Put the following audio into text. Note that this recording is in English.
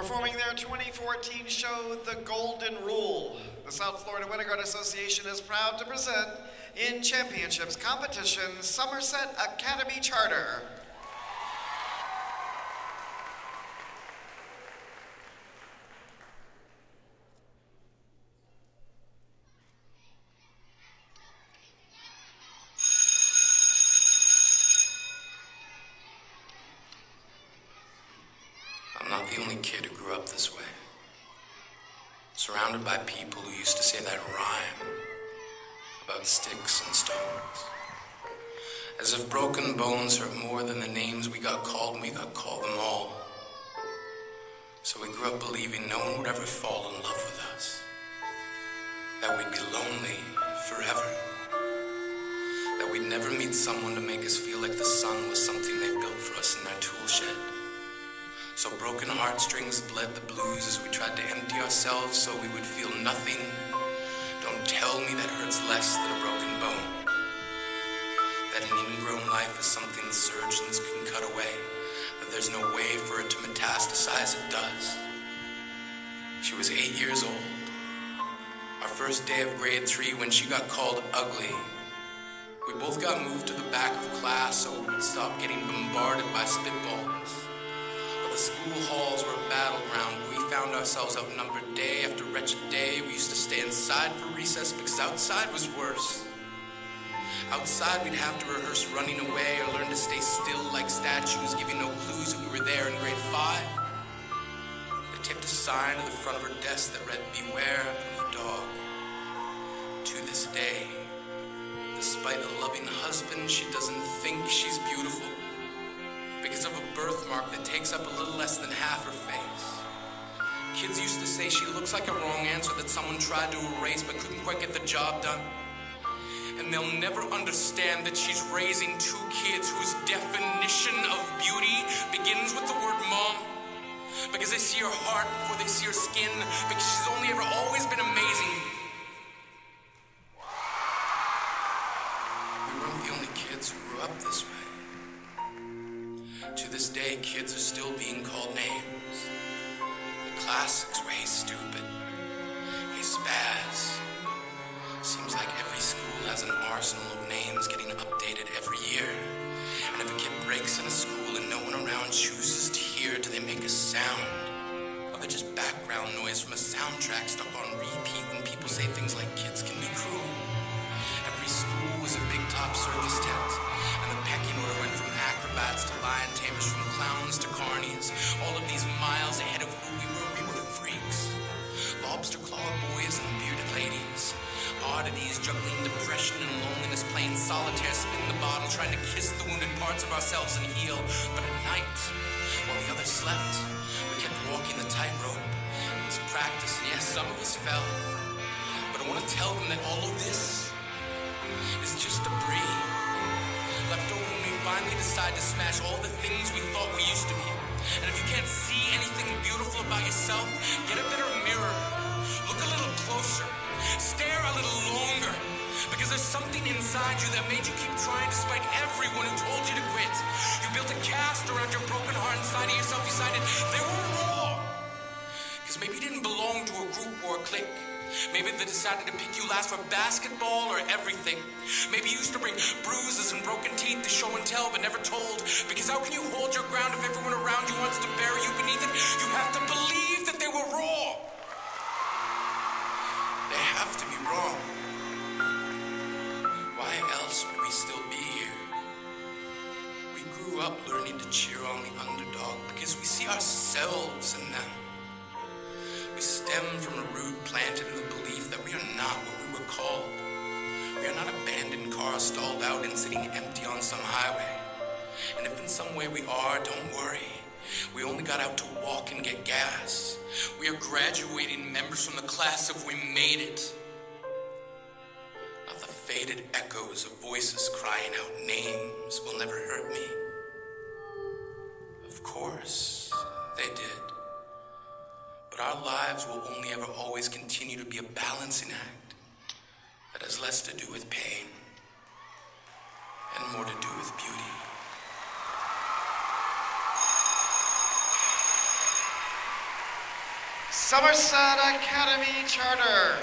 Performing their 2014 show, The Golden Rule, the South Florida Winterguard Association is proud to present in Championships competition Somerset Academy Charter. I'm not the only kid who grew up this way. Surrounded by people who used to say that rhyme about sticks and stones. As if broken bones hurt more than the names we got called when we got called them all. So we grew up believing no one would ever fall in love with us. That we'd be lonely forever. That we'd never meet someone to make us feel like the sun was something they built for us in their tool shed. So broken heartstrings bled the blues as we tried to empty ourselves so we would feel nothing. Don't tell me that hurts less than a broken bone. That an ingrown life is something the surgeons can cut away. That there's no way for it to metastasize, it does. She was 8 years old. Our first day of grade 3 when she got called ugly. We both got moved to the back of class so we would stop getting bombarded by spitballs. The school halls were a battleground. We found ourselves outnumbered day after wretched day. We used to stay inside for recess because outside was worse. Outside we'd have to rehearse running away or learn to stay still like statues, giving no clues that we were there in grade 5. They taped a sign to the front of her desk that read, "Beware of dog." To this day, despite a loving husband, she doesn't think she's beautiful. Because of a birthmark that takes up a little less than half her face. Kids used to say she looks like a wrong answer that someone tried to erase but couldn't quite get the job done. And they'll never understand that she's raising 2 kids whose definition of beauty begins with the word mom. Because they see her heart before they see her skin. Because she's only ever always been amazing. We weren't the only kids who grew up this way. To this day, kids are still being called names. The classics were "Hey stupid," "Hey spaz." Seems like every school has an arsenal of names getting updated every year. And if a kid breaks in a school and no one around chooses to hear, do they make a sound? Or they're just background noise from a soundtrack stuck on repeat when people say things like kids can be cruel. Every school was a big top circus tent. And the pecking order went from acrobats to lion tamers, from clowns to carnies. All of these miles ahead of who we were freaks. Lobster claw boys and bearded ladies. Oddities juggling depression and loneliness, playing solitaire, spin the bottle, trying to kiss the wounded parts of ourselves and heal. But at night, while the others slept, we kept walking the tightrope. It was practice, and yes, some of us fell. But I want to tell them that all of this is just debris. Left over when we finally decide to smash all the things we thought we used to be. And if you can't see anything beautiful about yourself, get a better mirror. Look a little closer. Stare a little longer. Because there's something inside you that made you keep trying despite everyone who told you to quit. You built a cast around your broken heart inside of yourself. You decided they were raw. Because maybe you didn't belong to a group or a clique. Maybe they decided to pick you last for basketball or everything. Maybe you used to bring bruises and broken teeth to show and tell but never told. Because how can you hold your ground if everyone around you wants to bury you beneath it? You have to believe that they were raw. They have to be wrong. Why else would we still be here? We grew up learning to cheer on the underdog because we see ourselves in them. We stem from a root planted in the belief that we are not what we were called. We are not abandoned cars stalled out and sitting empty on some highway. And if in some way we are, don't worry. We only got out to walk and get gas. We are graduating members from the class of we made it. Not the faded echoes of voices crying out names will never hurt me. Of course, they did. But our lives will only ever always continue to be a balancing act that has less to do with pain and more to do with beauty. Somerset Academy Charter.